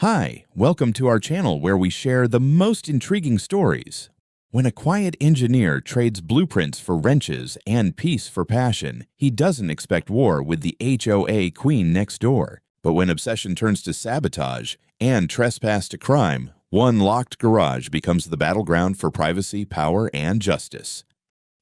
Hi, welcome to our channel where we share the most intriguing stories. When a quiet engineer trades blueprints for wrenches and peace for passion, he doesn't expect war with the HOA queen next door. But when obsession turns to sabotage and trespass to crime, one locked garage becomes the battleground for privacy, power, and justice.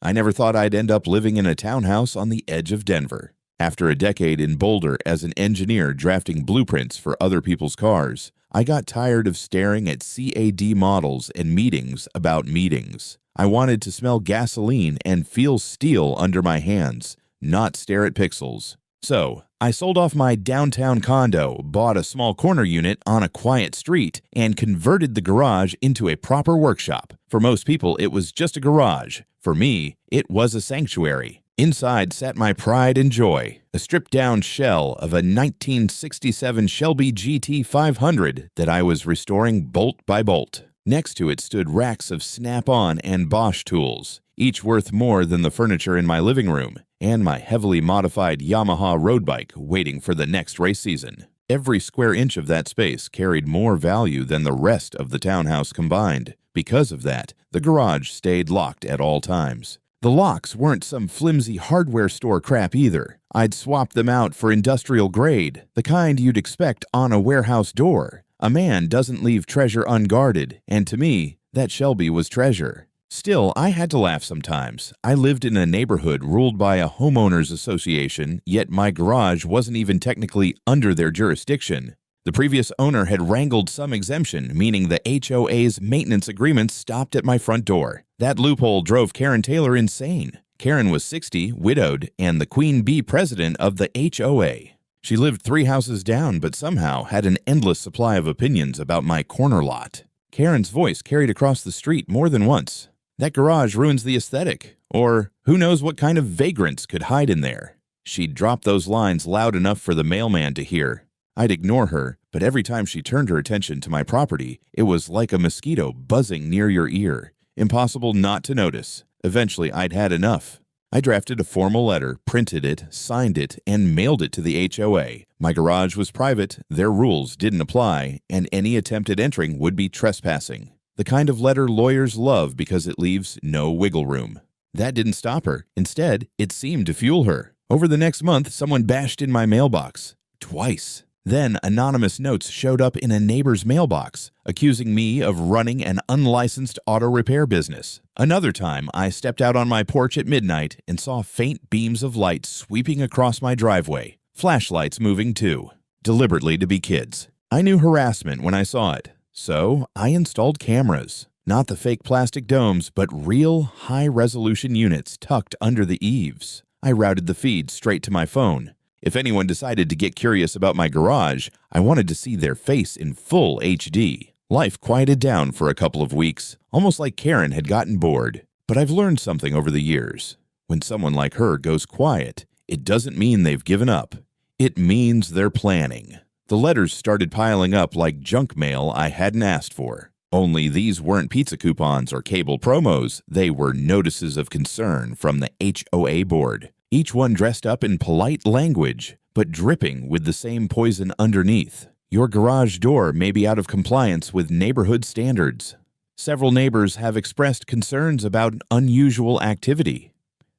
I never thought I'd end up living in a townhouse on the edge of Denver. After a decade in Boulder as an engineer drafting blueprints for other people's cars, I got tired of staring at CAD models and meetings about meetings. I wanted to smell gasoline and feel steel under my hands, not stare at pixels. So, I sold off my downtown condo, bought a small corner unit on a quiet street, and converted the garage into a proper workshop. For most people, it was just a garage. For me, it was a sanctuary. Inside sat my pride and joy, a stripped-down shell of a 1967 Shelby GT 500 that I was restoring bolt by bolt. Next to it stood racks of Snap-on and Bosch tools, each worth more than the furniture in my living room, and my heavily modified Yamaha road bike waiting for the next race season. Every square inch of that space carried more value than the rest of the townhouse combined. Because of that, the garage stayed locked at all times. The locks weren't some flimsy hardware store crap either. I'd swapped them out for industrial grade, the kind you'd expect on a warehouse door. A man doesn't leave treasure unguarded, and to me, that Shelby was treasure. Still, I had to laugh sometimes. I lived in a neighborhood ruled by a homeowners association, yet my garage wasn't even technically under their jurisdiction. The previous owner had wrangled some exemption, meaning the HOA's maintenance agreements stopped at my front door. That loophole drove Karen Taylor insane. Karen was 60, widowed, and the queen bee president of the HOA. She lived 3 houses down, but somehow had an endless supply of opinions about my corner lot. Karen's voice carried across the street more than once. That garage ruins the aesthetic, or who knows what kind of vagrants could hide in there. She'd drop those lines loud enough for the mailman to hear. I'd ignore her, but every time she turned her attention to my property, it was like a mosquito buzzing near your ear. Impossible not to notice. Eventually, I'd had enough. I drafted a formal letter, printed it, signed it, and mailed it to the HOA. My garage was private, their rules didn't apply, and any attempt at entering would be trespassing. The kind of letter lawyers love because it leaves no wiggle room. That didn't stop her. Instead, it seemed to fuel her. Over the next month, someone bashed in my mailbox. Twice. Then, anonymous notes showed up in a neighbor's mailbox, accusing me of running an unlicensed auto repair business. Another time, I stepped out on my porch at midnight and saw faint beams of light sweeping across my driveway. Flashlights moving too, deliberately to be kids. I knew harassment when I saw it, so I installed cameras. Not the fake plastic domes, but real high-resolution units tucked under the eaves. I routed the feed straight to my phone. If anyone decided to get curious about my garage, I wanted to see their face in full HD. Life quieted down for a couple of weeks, almost like Karen had gotten bored. But I've learned something over the years. When someone like her goes quiet, it doesn't mean they've given up. It means they're planning. The letters started piling up like junk mail I hadn't asked for. Only these weren't pizza coupons or cable promos. They were notices of concern from the HOA board. Each one dressed up in polite language, but dripping with the same poison underneath. Your garage door may be out of compliance with neighborhood standards. Several neighbors have expressed concerns about unusual activity.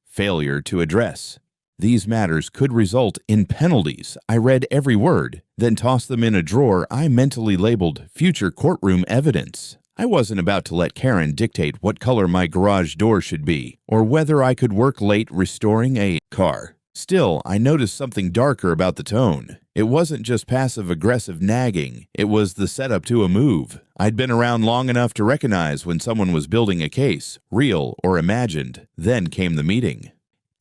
Failure to address. These matters could result in penalties. I read every word, then tossed them in a drawer I mentally labeled future courtroom evidence. I wasn't about to let Karen dictate what color my garage door should be, or whether I could work late restoring a car. Still, I noticed something darker about the tone. It wasn't just passive-aggressive nagging, it was the setup to a move. I'd been around long enough to recognize when someone was building a case, real or imagined. Then came the meeting.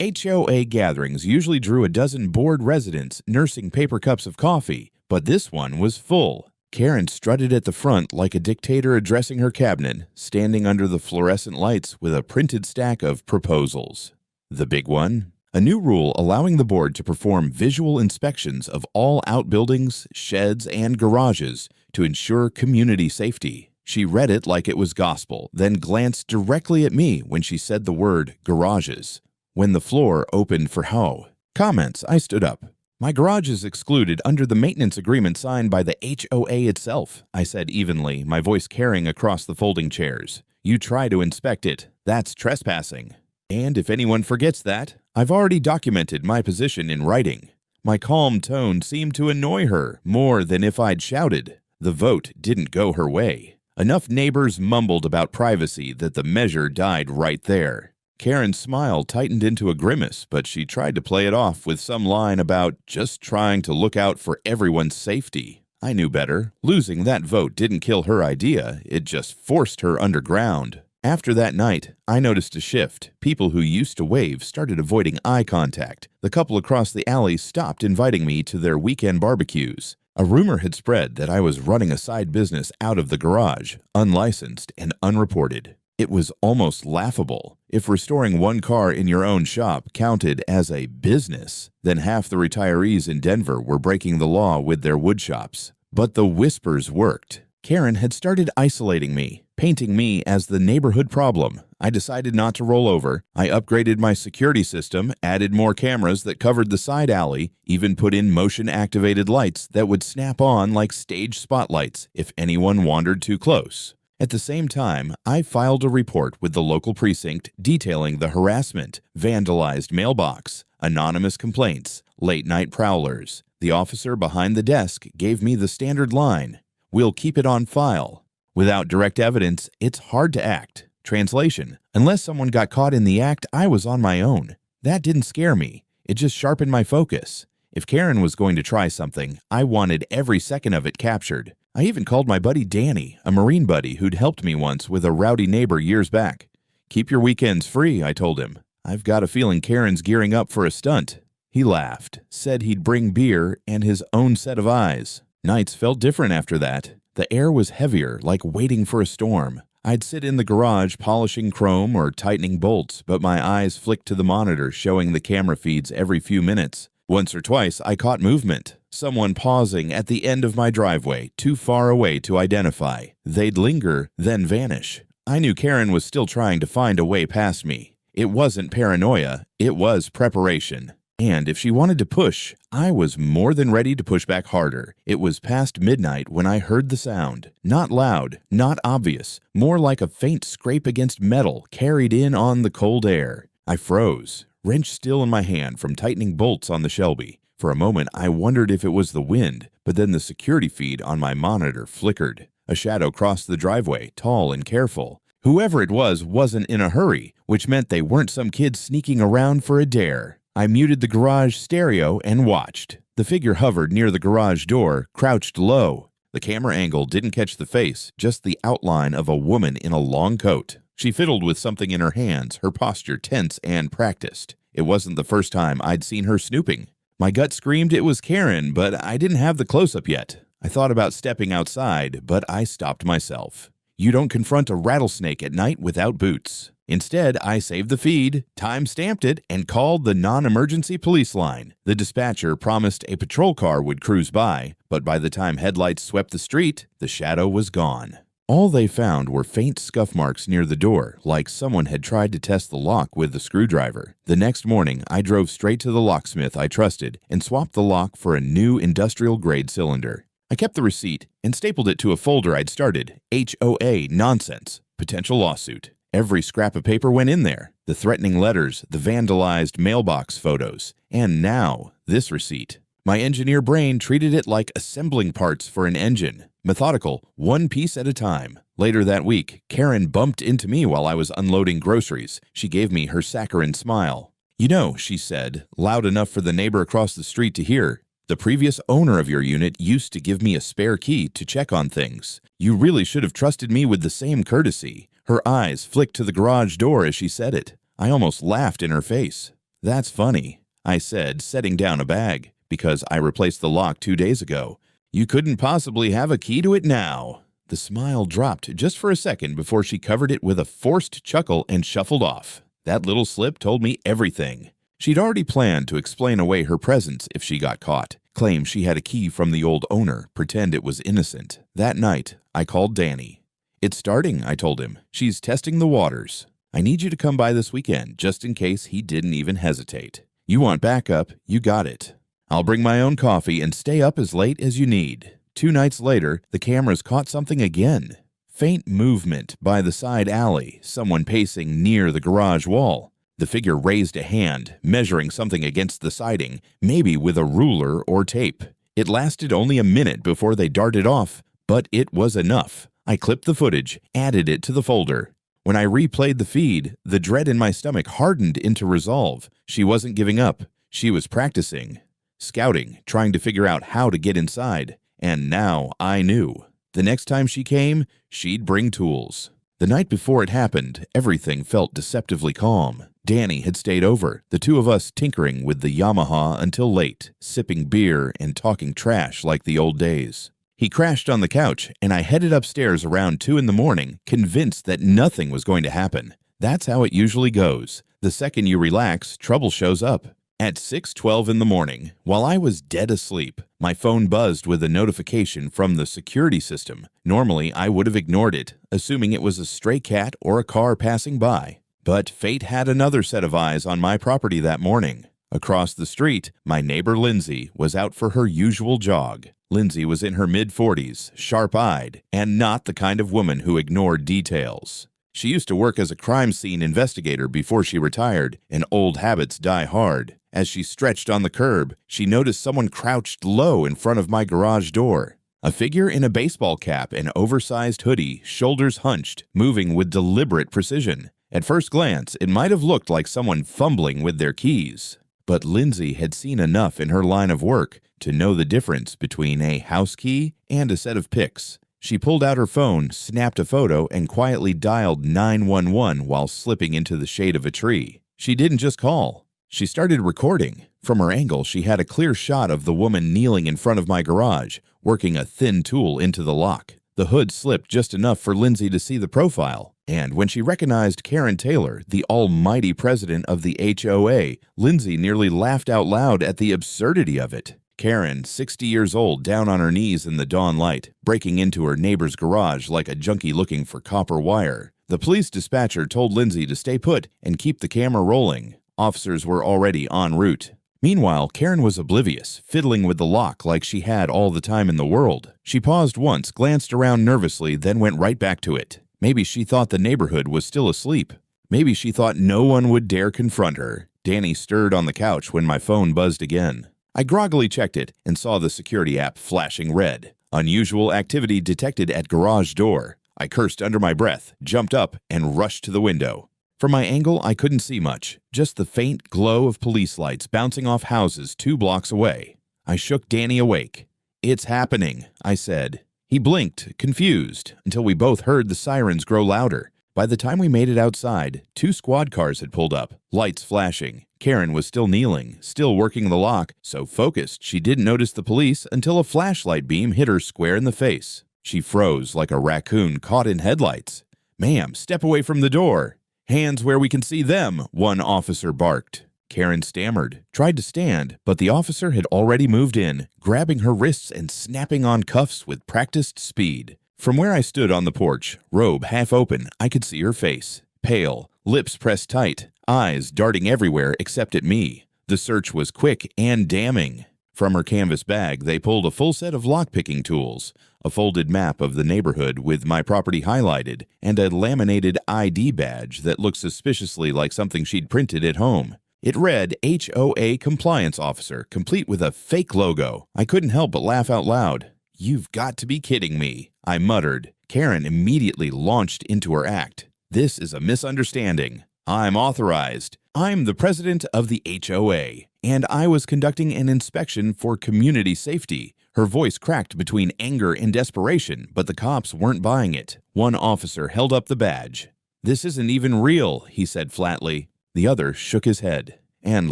HOA gatherings usually drew a dozen bored residents nursing paper cups of coffee, but this one was full. Karen strutted at the front like a dictator addressing her cabinet, standing under the fluorescent lights with a printed stack of proposals. The big one? A new rule allowing the board to perform visual inspections of all outbuildings, sheds, and garages to ensure community safety. She read it like it was gospel, then glanced directly at me when she said the word garages. When the floor opened for HOA comments, I stood up. My garage is excluded under the maintenance agreement signed by the HOA itself, I said evenly, my voice carrying across the folding chairs. You try to inspect it. That's trespassing. And if anyone forgets that, I've already documented my position in writing. My calm tone seemed to annoy her more than if I'd shouted. The vote didn't go her way. Enough neighbors mumbled about privacy that the measure died right there. Karen's smile tightened into a grimace, but she tried to play it off with some line about just trying to look out for everyone's safety. I knew better. Losing that vote didn't kill her idea, it just forced her underground. After that night, I noticed a shift. People who used to wave started avoiding eye contact. The couple across the alley stopped inviting me to their weekend barbecues. A rumor had spread that I was running a side business out of the garage, unlicensed and unreported. It was almost laughable. If restoring one car in your own shop counted as a business, then half the retirees in Denver were breaking the law with their wood shops. But the whispers worked. Karen had started isolating me, painting me as the neighborhood problem. I decided not to roll over. I upgraded my security system, added more cameras that covered the side alley, even put in motion-activated lights that would snap on like stage spotlights if anyone wandered too close. At the same time, I filed a report with the local precinct detailing the harassment, vandalized mailbox, anonymous complaints, late-night prowlers. The officer behind the desk gave me the standard line, "We'll keep it on file." Without direct evidence, it's hard to act. Translation: unless someone got caught in the act, I was on my own. That didn't scare me. It just sharpened my focus. If Karen was going to try something, I wanted every second of it captured. I even called my buddy Danny, a Marine buddy who'd helped me once with a rowdy neighbor years back. "Keep your weekends free," I told him. "I've got a feeling Karen's gearing up for a stunt." He laughed, said he'd bring beer and his own set of eyes. Nights felt different after that. The air was heavier, like waiting for a storm. I'd sit in the garage polishing chrome or tightening bolts, but my eyes flicked to the monitor showing the camera feeds every few minutes. Once or twice, I caught movement. Someone pausing at the end of my driveway, too far away to identify. They'd linger, then vanish. I knew Karen was still trying to find a way past me. It wasn't paranoia, it was preparation. And if she wanted to push, I was more than ready to push back harder. It was past midnight when I heard the sound. Not loud, not obvious, more like a faint scrape against metal carried in on the cold air. I froze, wrench still in my hand from tightening bolts on the Shelby. For a moment, I wondered if it was the wind, but then the security feed on my monitor flickered. A shadow crossed the driveway, tall and careful. Whoever it was wasn't in a hurry, which meant they weren't some kids sneaking around for a dare. I muted the garage stereo and watched. The figure hovered near the garage door, crouched low. The camera angle didn't catch the face, just the outline of a woman in a long coat. She fiddled with something in her hands, her posture tense and practiced. It wasn't the first time I'd seen her snooping. My gut screamed it was Karen, but I didn't have the close-up yet. I thought about stepping outside, but I stopped myself. You don't confront a rattlesnake at night without boots. Instead, I saved the feed, time-stamped it, and called the non-emergency police line. The dispatcher promised a patrol car would cruise by, but by the time headlights swept the street, the shadow was gone. All they found were faint scuff marks near the door, like someone had tried to test the lock with the screwdriver. The next morning, I drove straight to the locksmith I trusted and swapped the lock for a new industrial-grade cylinder. I kept the receipt and stapled it to a folder I'd started, HOA nonsense, potential lawsuit. Every scrap of paper went in there, the threatening letters, the vandalized mailbox photos, and now this receipt. My engineer brain treated it like assembling parts for an engine, methodical, one piece at a time. Later that week, Karen bumped into me while I was unloading groceries. She gave me her saccharine smile. "You know," she said, loud enough for the neighbor across the street to hear, "the previous owner of your unit used to give me a spare key to check on things. You really should have trusted me with the same courtesy." Her eyes flicked to the garage door as she said it. I almost laughed in her face. "That's funny," I said, setting down a bag, "because I replaced the lock 2 days ago. You couldn't possibly have a key to it now." The smile dropped just for a second before she covered it with a forced chuckle and shuffled off. That little slip told me everything. She'd already planned to explain away her presence if she got caught, claim she had a key from the old owner, pretend it was innocent. That night, I called Danny. "It's starting," I told him. "She's testing the waters. I need you to come by this weekend, just in case he didn't even hesitate. You want backup, you got it." I'll bring my own coffee and stay up as late as you need. 2 nights later, the cameras caught something again. Faint movement by the side alley, someone pacing near the garage wall. The figure raised a hand, measuring something against the siding, maybe with a ruler or tape. It lasted only a minute before they darted off, but it was enough. I clipped the footage, added it to the folder. When I replayed the feed, the dread in my stomach hardened into resolve. She wasn't giving up. She was practicing, scouting, trying to figure out how to get inside. And now I knew. The next time she came, she'd bring tools. The night before it happened, everything felt deceptively calm. Danny had stayed over, the two of us tinkering with the Yamaha until late, sipping beer and talking trash like the old days. He crashed on the couch, and I headed upstairs around 2 in the morning, convinced that nothing was going to happen. That's how it usually goes. The second you relax, trouble shows up. At 6:12 in the morning, while I was dead asleep, my phone buzzed with a notification from the security system. Normally, I would have ignored it, assuming it was a stray cat or a car passing by. But fate had another set of eyes on my property that morning. Across the street, my neighbor Lindsay was out for her usual jog. Lindsay was in her mid-40s, sharp-eyed, and not the kind of woman who ignored details. She used to work as a crime scene investigator before she retired, and old habits die hard. As she stretched on the curb, she noticed someone crouched low in front of my garage door. A figure in a baseball cap and oversized hoodie, shoulders hunched, moving with deliberate precision. At first glance, it might have looked like someone fumbling with their keys. But Lindsay had seen enough in her line of work to know the difference between a house key and a set of picks. She pulled out her phone, snapped a photo, and quietly dialed 911 while slipping into the shade of a tree. She didn't just call. She started recording. From her angle, she had a clear shot of the woman kneeling in front of my garage, working a thin tool into the lock. The hood slipped just enough for Lindsay to see the profile. And when she recognized Karen Taylor, the almighty president of the HOA, Lindsay nearly laughed out loud at the absurdity of it. Karen, 60 years old, down on her knees in the dawn light, breaking into her neighbor's garage like a junkie looking for copper wire. The police dispatcher told Lindsay to stay put and keep the camera rolling. Officers were already en route. Meanwhile, Karen was oblivious, fiddling with the lock like she had all the time in the world. She paused once, glanced around nervously, then went right back to it. Maybe she thought the neighborhood was still asleep. Maybe she thought no one would dare confront her. Danny stirred on the couch when my phone buzzed again. I groggily checked it and saw the security app flashing red. Unusual activity detected at garage door. I cursed under my breath, jumped up, and rushed to the window. From my angle, I couldn't see much, just the faint glow of police lights bouncing off houses 2 blocks away. I shook Danny awake. "It's happening," I said. He blinked, confused, until we both heard the sirens grow louder. By the time we made it outside, 2 squad cars had pulled up, lights flashing. Karen was still kneeling, still working the lock, so focused she didn't notice the police until a flashlight beam hit her square in the face. She froze like a raccoon caught in headlights. "Ma'am, step away from the door." "Hands where we can see them," one officer barked. Karen stammered, tried to stand, but the officer had already moved in, grabbing her wrists and snapping on cuffs with practiced speed. From where I stood on the porch, robe half open, I could see her face. Pale, lips pressed tight, eyes darting everywhere except at me. The search was quick and damning. From her canvas bag, they pulled a full set of lockpicking tools, a folded map of the neighborhood with my property highlighted, and a laminated ID badge that looked suspiciously like something she'd printed at home. It read HOA Compliance Officer, complete with a fake logo. I couldn't help but laugh out loud. "You've got to be kidding me," I muttered. Karen immediately launched into her act. "This is a misunderstanding. I'm authorized. I'm the president of the HOA, and I was conducting an inspection for community safety." Her voice cracked between anger and desperation, but the cops weren't buying it. One officer held up the badge. "This isn't even real," he said flatly. The other shook his head. "And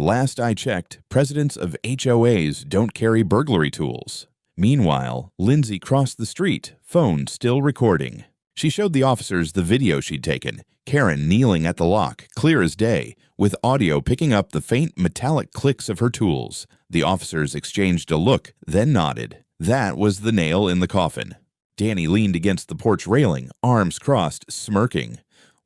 last I checked, presidents of HOAs don't carry burglary tools." Meanwhile, Lindsay crossed the street, phone still recording. She showed the officers the video she'd taken, Karen kneeling at the lock, clear as day, with audio picking up the faint metallic clicks of her tools. The officers exchanged a look, then nodded. That was the nail in the coffin. Danny leaned against the porch railing, arms crossed, smirking.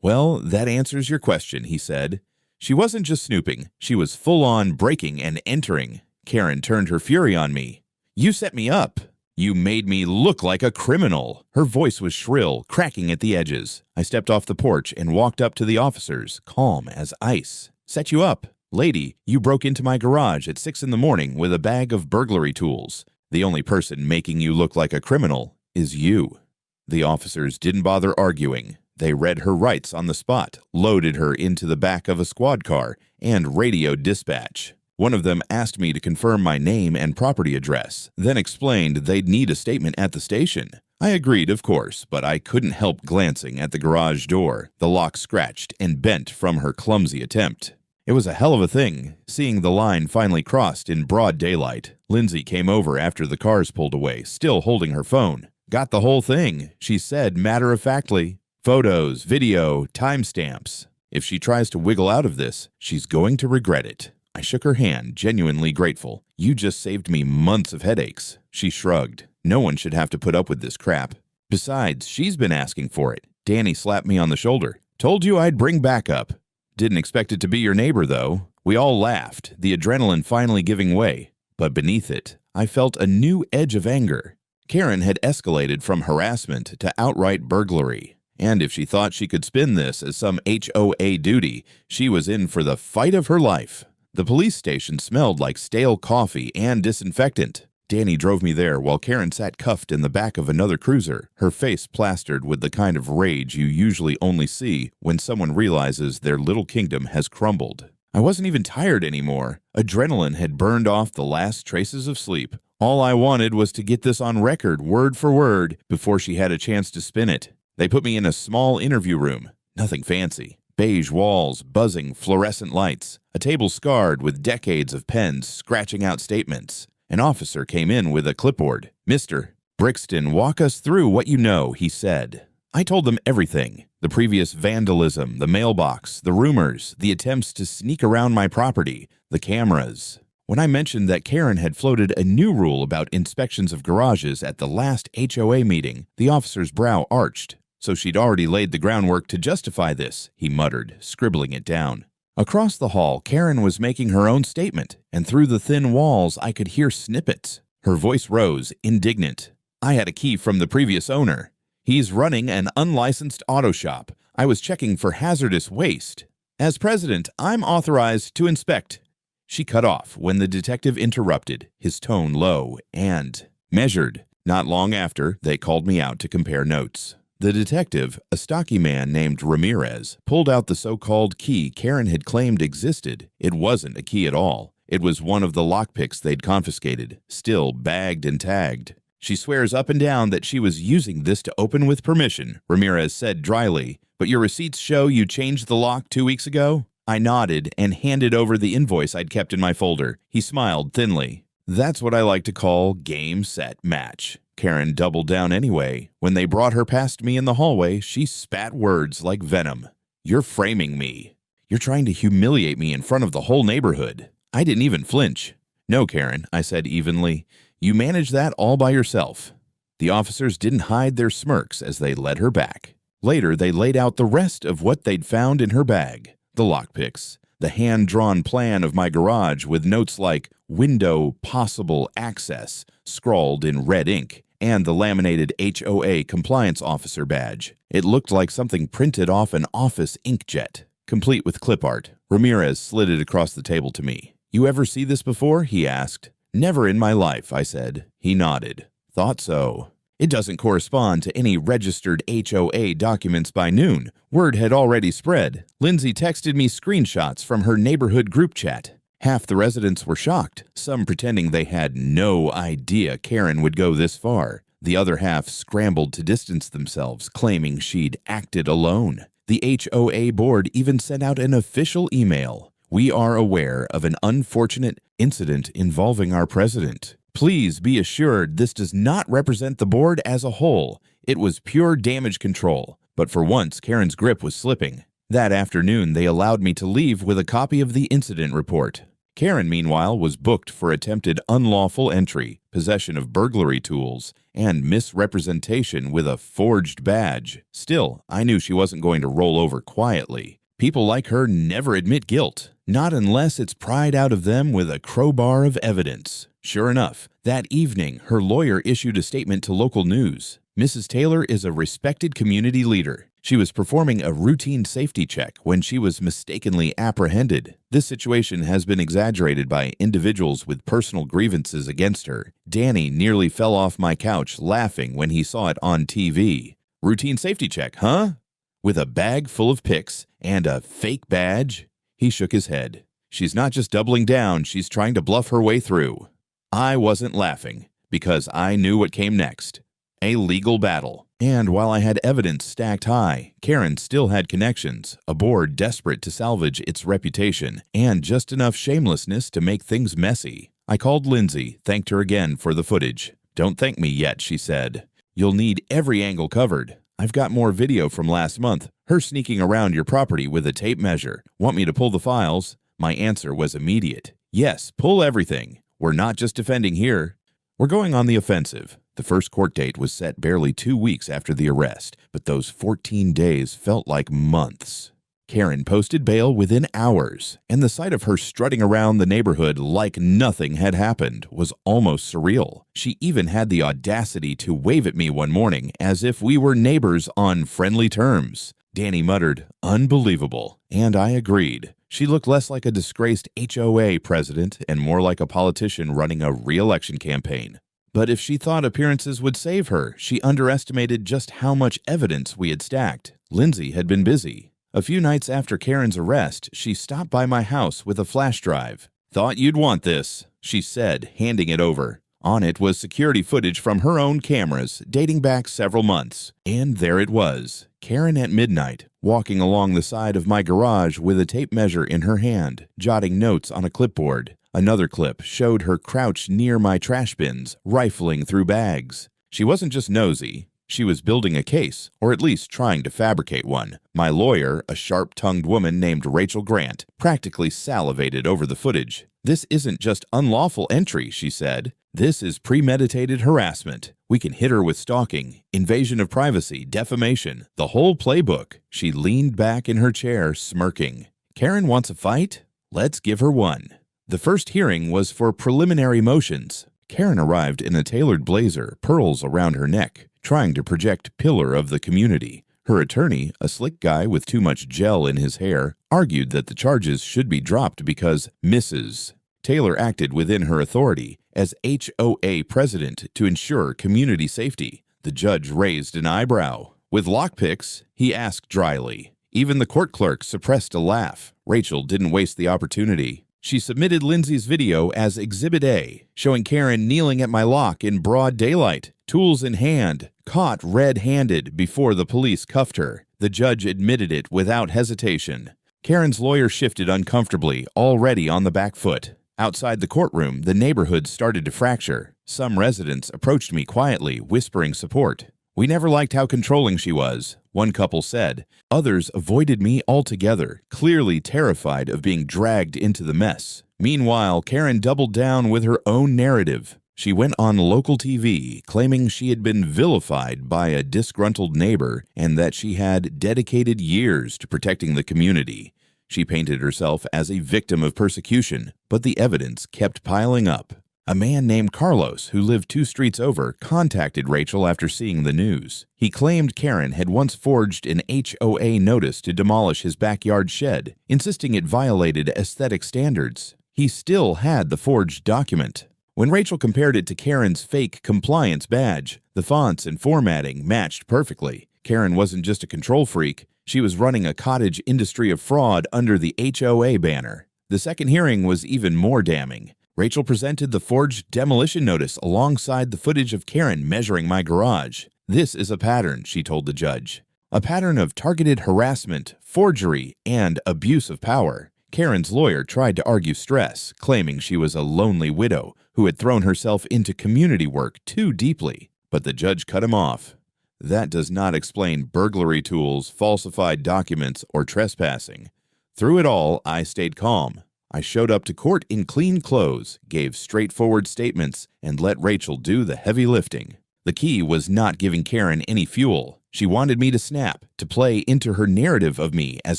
"Well, that answers your question," he said. She wasn't just snooping, she was full-on breaking and entering. Karen turned her fury on me. "You set me up. You made me look like a criminal." Her voice was shrill, cracking at the edges. I stepped off the porch and walked up to the officers, calm as ice. "Set you up? Lady, you broke into my garage at 6 in the morning with a bag of burglary tools. The only person making you look like a criminal is you." The officers didn't bother arguing. They read her rights on the spot, loaded her into the back of a squad car, and radioed dispatch. One of them asked me to confirm my name and property address, then explained they'd need a statement at the station. I agreed, of course, but I couldn't help glancing at the garage door, the lock scratched and bent from her clumsy attempt. It was a hell of a thing, seeing the line finally crossed in broad daylight. Lindsay came over after the cars pulled away, still holding her phone. "Got the whole thing," she said matter-of-factly. "Photos, video, timestamps. If she tries to wiggle out of this, she's going to regret it." I shook her hand, genuinely grateful. "You just saved me months of headaches." She shrugged. "No one should have to put up with this crap. Besides, she's been asking for it." Danny slapped me on the shoulder. "Told you I'd bring backup." "Didn't expect it to be your neighbor, though." We all laughed, the adrenaline finally giving way. But beneath it, I felt a new edge of anger. Karen had escalated from harassment to outright burglary. And if she thought she could spin this as some HOA duty, she was in for the fight of her life. The police station smelled like stale coffee and disinfectant. Danny drove me there while Karen sat cuffed in the back of another cruiser, her face plastered with the kind of rage you usually only see when someone realizes their little kingdom has crumbled. I wasn't even tired anymore. Adrenaline had burned off the last traces of sleep. All I wanted was to get this on record, word for word, before she had a chance to spin it. They put me in a small interview room. Nothing fancy. Beige walls, buzzing fluorescent lights, a table scarred with decades of pens scratching out statements. An officer came in with a clipboard. "Mr. Brixton, walk us through what you know," he said. I told them everything. The previous vandalism, the mailbox, the rumors, the attempts to sneak around my property, the cameras. When I mentioned that Karen had floated a new rule about inspections of garages at the last HOA meeting, the officer's brow arched. "So she'd already laid the groundwork to justify this," he muttered, scribbling it down. Across the hall, Karen was making her own statement, and through the thin walls I could hear snippets. Her voice rose, indignant. "I had a key from the previous owner. He's running an unlicensed auto shop. I was checking for hazardous waste. As president, I'm authorized to inspect." She cut off when the detective interrupted, his tone low and measured. Not long after, they called me out to compare notes. The detective, a stocky man named Ramirez, pulled out the so-called key Karen had claimed existed. It wasn't a key at all. It was one of the lockpicks they'd confiscated, still bagged and tagged. "She swears up and down that she was using this to open with permission," Ramirez said dryly. "But your receipts show you changed the lock 2 weeks ago?" I nodded and handed over the invoice I'd kept in my folder. He smiled thinly. "That's what I like to call game, set, match." Karen doubled down anyway. When they brought her past me in the hallway, she spat words like venom. "You're framing me. You're trying to humiliate me in front of the whole neighborhood." I didn't even flinch. "No, Karen," I said evenly. "You manage that all by yourself." The officers didn't hide their smirks as they led her back. Later, they laid out the rest of what they'd found in her bag. The lockpicks, the hand-drawn plan of my garage with notes like "window possible access" scrawled in red ink, and the laminated HOA compliance officer badge. It looked like something printed off an office inkjet, complete with clip art. Ramirez slid it across the table to me. "You ever see this before?" he asked. "Never in my life," I said. He nodded. "Thought so. It doesn't correspond to any registered HOA documents by noon. Word had already spread. Lindsay texted me screenshots from her neighborhood group chat. Half the residents were shocked, some pretending they had no idea Karen would go this far. The other half scrambled to distance themselves, claiming she'd acted alone. The HOA board even sent out an official email. "We are aware of an unfortunate incident involving our president. Please be assured this does not represent the board as a whole. It was pure damage control." But for once, Karen's grip was slipping. That afternoon, they allowed me to leave with a copy of the incident report. Karen, meanwhile, was booked for attempted unlawful entry, possession of burglary tools, and misrepresentation with a forged badge. Still, I knew she wasn't going to roll over quietly. People like her never admit guilt, not unless it's pried out of them with a crowbar of evidence. Sure enough, that evening, her lawyer issued a statement to local news. Mrs. Taylor is a respected community leader. She was performing a routine safety check when she was mistakenly apprehended. This situation has been exaggerated by individuals with personal grievances against her. Danny nearly fell off my couch laughing when he saw it on TV. Routine safety check, huh? With a bag full of pics and a fake badge? He shook his head. She's not just doubling down, she's trying to bluff her way through. I wasn't laughing because I knew what came next. A legal battle. And while I had evidence stacked high, Karen still had connections, a board desperate to salvage its reputation, and just enough shamelessness to make things messy. I called Lindsay, thanked her again for the footage. "Don't thank me yet," she said. "You'll need every angle covered. I've got more video from last month, her sneaking around your property with a tape measure. Want me to pull the files?" My answer was immediate. "Yes, pull everything. We're not just defending here. We're going on the offensive." The first court date was set barely 2 weeks after the arrest, but those 14 days felt like months. Karen posted bail within hours, and the sight of her strutting around the neighborhood like nothing had happened was almost surreal. She even had the audacity to wave at me one morning as if we were neighbors on friendly terms. Danny muttered, "Unbelievable," and I agreed. She looked less like a disgraced HOA president and more like a politician running a re-election campaign. But if she thought appearances would save her, she underestimated just how much evidence we had stacked. Lindsay had been busy. A few nights after Karen's arrest, she stopped by my house with a flash drive. "Thought you'd want this," she said, handing it over. On it was security footage from her own cameras, dating back several months. And there it was, Karen at midnight, walking along the side of my garage with a tape measure in her hand, jotting notes on a clipboard. Another clip showed her crouched near my trash bins, rifling through bags. She wasn't just nosy. She was building a case, or at least trying to fabricate one. My lawyer, a sharp-tongued woman named Rachel Grant, practically salivated over the footage. "This isn't just unlawful entry," she said. "This is premeditated harassment. We can hit her with stalking, invasion of privacy, defamation, the whole playbook." She leaned back in her chair, smirking. "Karen wants a fight? Let's give her one." The first hearing was for preliminary motions. Karen arrived in a tailored blazer, pearls around her neck, trying to project pillar of the community. Her attorney, a slick guy with too much gel in his hair, argued that the charges should be dropped because Mrs. Taylor acted within her authority as HOA president to ensure community safety. The judge raised an eyebrow. "With lockpicks?" he asked dryly. Even the court clerk suppressed a laugh. Rachel didn't waste the opportunity. She submitted Lindsay's video as Exhibit A, showing Karen kneeling at my lock in broad daylight, tools in hand, caught red-handed before the police cuffed her. The judge admitted it without hesitation. Karen's lawyer shifted uncomfortably, already on the back foot. Outside the courtroom, the neighborhood started to fracture. Some residents approached me quietly, whispering support. "We never liked how controlling she was," one couple said. Others avoided me altogether, clearly terrified of being dragged into the mess. Meanwhile, Karen doubled down with her own narrative. She went on local TV, claiming she had been vilified by a disgruntled neighbor and that she had dedicated years to protecting the community. She painted herself as a victim of persecution, but the evidence kept piling up. A man named Carlos, who lived 2 streets over, contacted Rachel after seeing the news. He claimed Karen had once forged an HOA notice to demolish his backyard shed, insisting it violated aesthetic standards. He still had the forged document. When Rachel compared it to Karen's fake compliance badge, the fonts and formatting matched perfectly. Karen wasn't just a control freak. She was running a cottage industry of fraud under the HOA banner. The second hearing was even more damning. Rachel presented the forged demolition notice alongside the footage of Karen measuring my garage. "This is a pattern," she told the judge. A pattern of targeted harassment, forgery, and abuse of power. Karen's lawyer tried to argue stress, claiming she was a lonely widow who had thrown herself into community work too deeply. But the judge cut him off. "That does not explain burglary tools, falsified documents, or trespassing." Through it all, I stayed calm. I showed up to court in clean clothes, gave straightforward statements, and let Rachel do the heavy lifting. The key was not giving Karen any fuel. She wanted me to snap, to play into her narrative of me as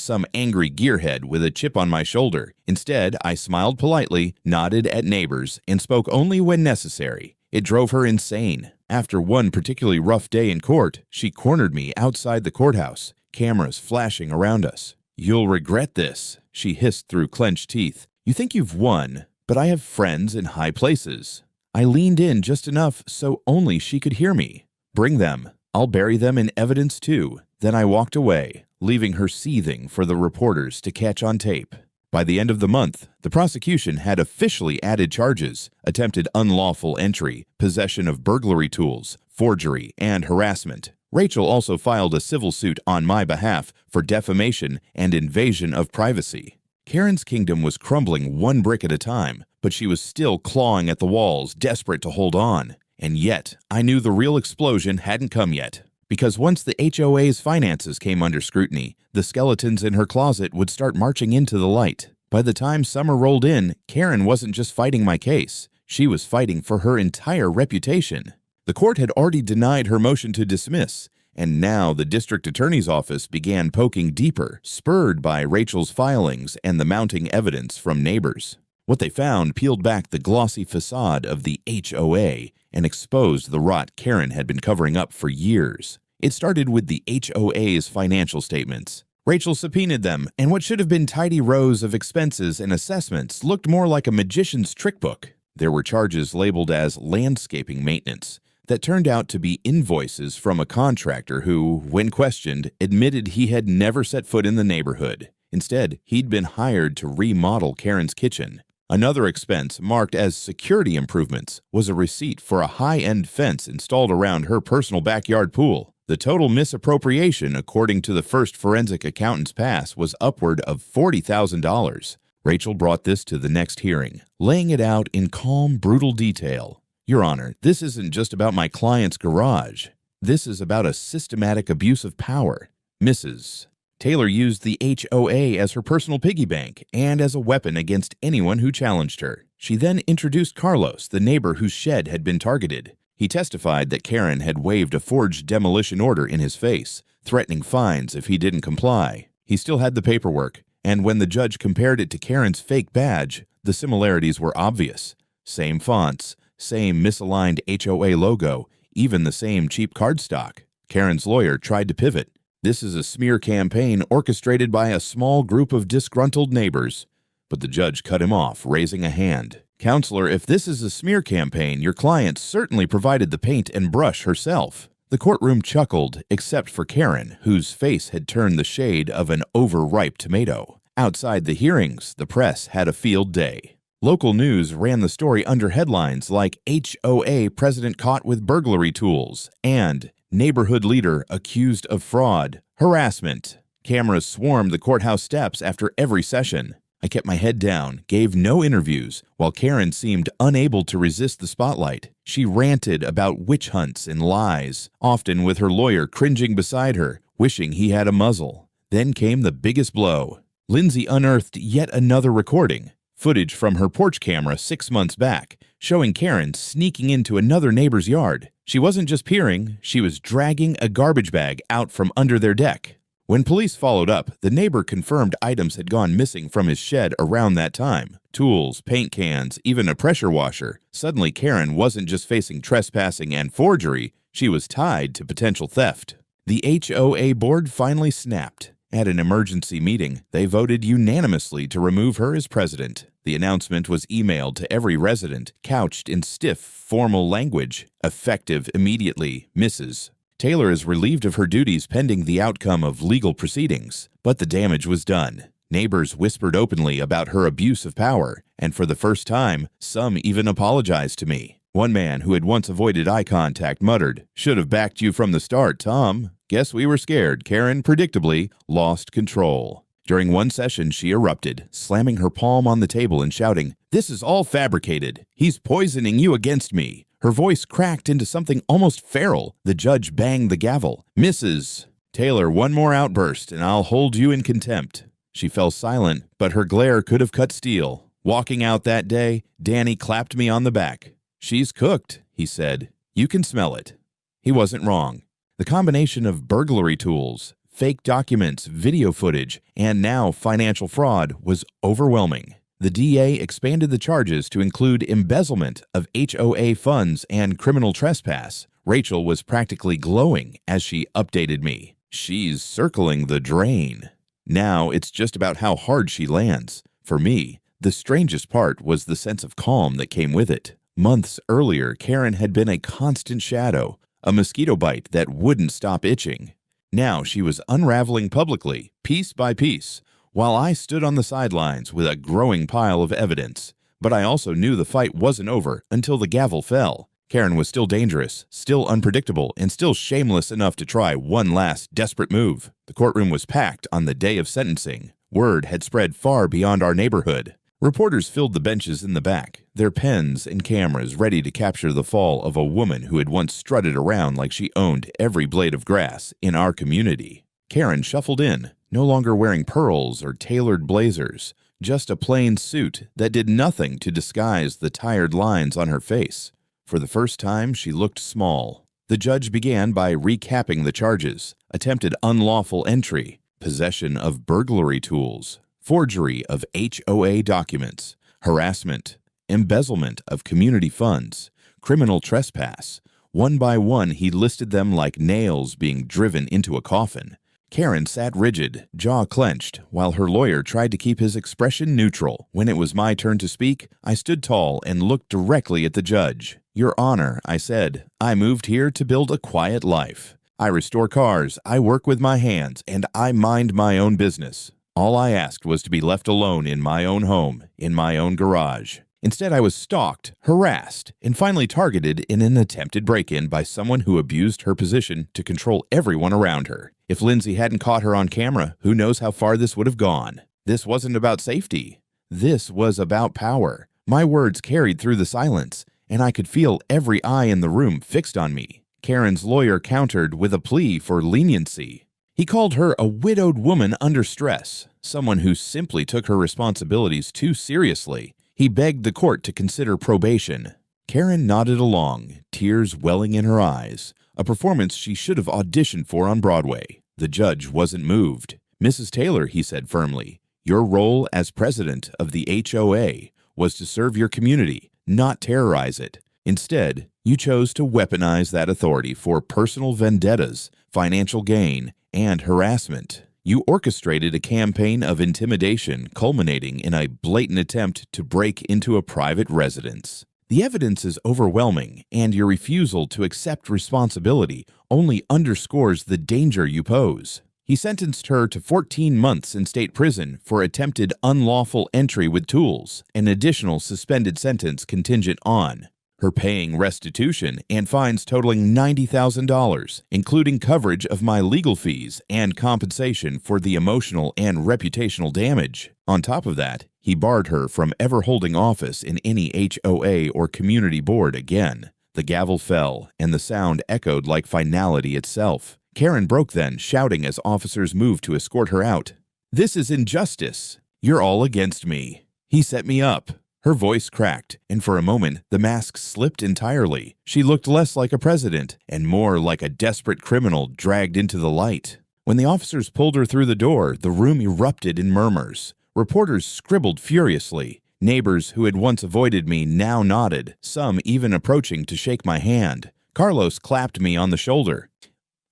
some angry gearhead with a chip on my shoulder. Instead, I smiled politely, nodded at neighbors, and spoke only when necessary. It drove her insane. After one particularly rough day in court, she cornered me outside the courthouse, cameras flashing around us. "You'll regret this," she hissed through clenched teeth. "You think you've won, but I have friends in high places." I leaned in just enough so only she could hear me. "Bring them. I'll bury them in evidence too." Then I walked away, leaving her seething for the reporters to catch on tape. By the end of the month, the prosecution had officially added charges: attempted unlawful entry, possession of burglary tools, forgery, and harassment. Rachel also filed a civil suit on my behalf for defamation and invasion of privacy. Karen's kingdom was crumbling one brick at a time, but she was still clawing at the walls, desperate to hold on. And yet, I knew the real explosion hadn't come yet. Because once the HOA's finances came under scrutiny, the skeletons in her closet would start marching into the light. By the time summer rolled in, Karen wasn't just fighting my case. She was fighting for her entire reputation. The court had already denied her motion to dismiss, and now the district attorney's office began poking deeper, spurred by Rachel's filings and the mounting evidence from neighbors. What they found peeled back the glossy facade of the HOA and exposed the rot Karen had been covering up for years. It started with the HOA's financial statements. Rachel subpoenaed them, and what should have been tidy rows of expenses and assessments looked more like a magician's trick book. There were charges labeled as landscaping maintenance that turned out to be invoices from a contractor who, when questioned, admitted he had never set foot in the neighborhood. Instead, he'd been hired to remodel Karen's kitchen. Another expense, marked as security improvements, was a receipt for a high-end fence installed around her personal backyard pool. The total misappropriation, according to the first forensic accountant's pass, was upward of $40,000. Rachel brought this to the next hearing, laying it out in calm, brutal detail. "Your Honor, this isn't just about my client's garage. This is about a systematic abuse of power. Mrs. Taylor used the HOA as her personal piggy bank and as a weapon against anyone who challenged her. She then introduced Carlos, the neighbor whose shed had been targeted. He testified that Karen had waved a forged demolition order in his face, threatening fines if he didn't comply. He still had the paperwork, and when the judge compared it to Karen's fake badge, the similarities were obvious. Same fonts, same misaligned HOA logo, even the same cheap cardstock. Karen's lawyer tried to pivot. "This is a smear campaign orchestrated by a small group of disgruntled neighbors." But the judge cut him off, raising a hand. "Counselor, if this is a smear campaign, your client certainly provided the paint and brush herself." The courtroom chuckled, except for Karen, whose face had turned the shade of an overripe tomato. Outside the hearings, the press had a field day. Local news ran the story under headlines like "HOA President Caught with Burglary Tools" and "Neighborhood Leader Accused of Fraud, Harassment." Cameras swarmed the courthouse steps after every session. I kept my head down, gave no interviews, while Karen seemed unable to resist the spotlight. She ranted about witch hunts and lies, often with her lawyer cringing beside her, wishing he had a muzzle. Then came the biggest blow. Lindsay unearthed yet another recording, footage from her porch camera 6 months back, showing Karen sneaking into another neighbor's yard. She wasn't just peering, she was dragging a garbage bag out from under their deck. When police followed up, the neighbor confirmed items had gone missing from his shed around that time. Tools, paint cans, even a pressure washer. Suddenly, Karen wasn't just facing trespassing and forgery, she was tied to potential theft. The HOA board finally snapped. At an emergency meeting, they voted unanimously to remove her as president. The announcement was emailed to every resident, couched in stiff, formal language. "Effective immediately, Mrs. Taylor is relieved of her duties pending the outcome of legal proceedings." But the damage was done. Neighbors whispered openly about her abuse of power, and for the first time, some even apologized to me. One man who had once avoided eye contact muttered, "Should have backed you from the start, Tom. Guess we were scared." Karen, predictably, lost control. During one session, she erupted, slamming her palm on the table and shouting, "This is all fabricated. He's poisoning you against me." Her voice cracked into something almost feral. The judge banged the gavel. "Mrs. Taylor, one more outburst, and I'll hold you in contempt." She fell silent, but her glare could have cut steel. Walking out that day, Danny clapped me on the back. "She's cooked," he said. "You can smell it." He wasn't wrong. The combination of burglary tools, fake documents, video footage, and now financial fraud was overwhelming. The DA expanded the charges to include embezzlement of HOA funds and criminal trespass. Rachel was practically glowing as she updated me. She's circling the drain. Now it's just about how hard she lands. For me, the strangest part was the sense of calm that came with it. Months earlier, Karen had been a constant shadow, a mosquito bite that wouldn't stop itching. Now she was unraveling publicly, piece by piece, while I stood on the sidelines with a growing pile of evidence. But I also knew the fight wasn't over until the gavel fell. Karen was still dangerous, still unpredictable, and still shameless enough to try one last desperate move. The courtroom was packed on the day of sentencing. Word had spread far beyond our neighborhood. Reporters filled the benches in the back, their pens and cameras ready to capture the fall of a woman who had once strutted around like she owned every blade of grass in our community. Karen shuffled in, no longer wearing pearls or tailored blazers, just a plain suit that did nothing to disguise the tired lines on her face. For the first time, she looked small. The judge began by recapping the charges: attempted unlawful entry, possession of burglary tools, forgery of HOA documents, harassment, embezzlement of community funds, criminal trespass. One by one, he listed them like nails being driven into a coffin. Karen sat rigid, jaw clenched, while her lawyer tried to keep his expression neutral. When it was my turn to speak, I stood tall and looked directly at the judge. "Your Honor," I said, "I moved here to build a quiet life. I restore cars, I work with my hands, and I mind my own business. All I asked was to be left alone in my own home, in my own garage. Instead, I was stalked, harassed, and finally targeted in an attempted break-in by someone who abused her position to control everyone around her. If Lindsay hadn't caught her on camera, who knows how far this would have gone. This wasn't about safety. This was about power. My words carried through the silence, and I could feel every eye in the room fixed on me. Karen's lawyer countered with a plea for leniency. He called her a widowed woman under stress, someone who simply took her responsibilities too seriously. He begged the court to consider probation. Karen nodded along, tears welling in her eyes, a performance she should have auditioned for on Broadway. The judge wasn't moved. "Mrs. Taylor," he said firmly, "your role as president of the HOA was to serve your community, not terrorize it. Instead, you chose to weaponize that authority for personal vendettas, financial gain, and harassment. You orchestrated a campaign of intimidation culminating in a blatant attempt to break into a private residence. The evidence is overwhelming, and your refusal to accept responsibility only underscores the danger you pose." He sentenced her to 14 months in state prison for attempted unlawful entry with tools, an additional suspended sentence contingent on her paying restitution and fines totaling $90,000, including coverage of my legal fees and compensation for the emotional and reputational damage. On top of that, he barred her from ever holding office in any HOA or community board again. The gavel fell, and the sound echoed like finality itself. Karen broke then, shouting as officers moved to escort her out. "This is injustice. You're all against me. He set me up." Her voice cracked, and for a moment, the mask slipped entirely. She looked less like a president and more like a desperate criminal dragged into the light. When the officers pulled her through the door, the room erupted in murmurs. Reporters scribbled furiously. Neighbors who had once avoided me now nodded, some even approaching to shake my hand. Carlos clapped me on the shoulder.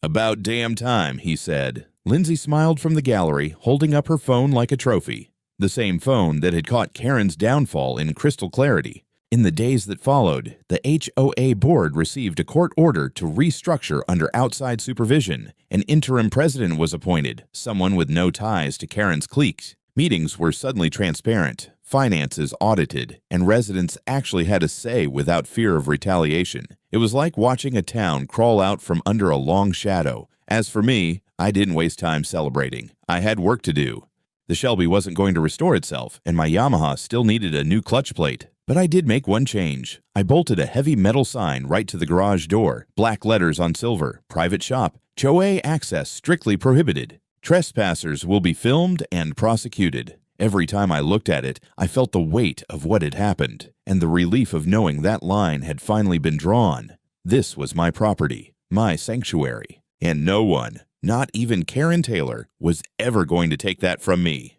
"About damn time," he said. Lindsay smiled from the gallery, holding up her phone like a trophy. The same phone that had caught Karen's downfall in crystal clarity. In the days that followed, the HOA board received a court order to restructure under outside supervision. An interim president was appointed, someone with no ties to Karen's clique. Meetings were suddenly transparent, finances audited, and residents actually had a say without fear of retaliation. It was like watching a town crawl out from under a long shadow. As for me, I didn't waste time celebrating. I had work to do. The Shelby wasn't going to restore itself, and my Yamaha still needed a new clutch plate. But I did make one change. I bolted a heavy metal sign right to the garage door, black letters on silver, private shop, HOA access strictly prohibited. Trespassers will be filmed and prosecuted. Every time I looked at it, I felt the weight of what had happened, and the relief of knowing that line had finally been drawn. This was my property, my sanctuary. And no one, not even Karen Taylor, was ever going to take that from me.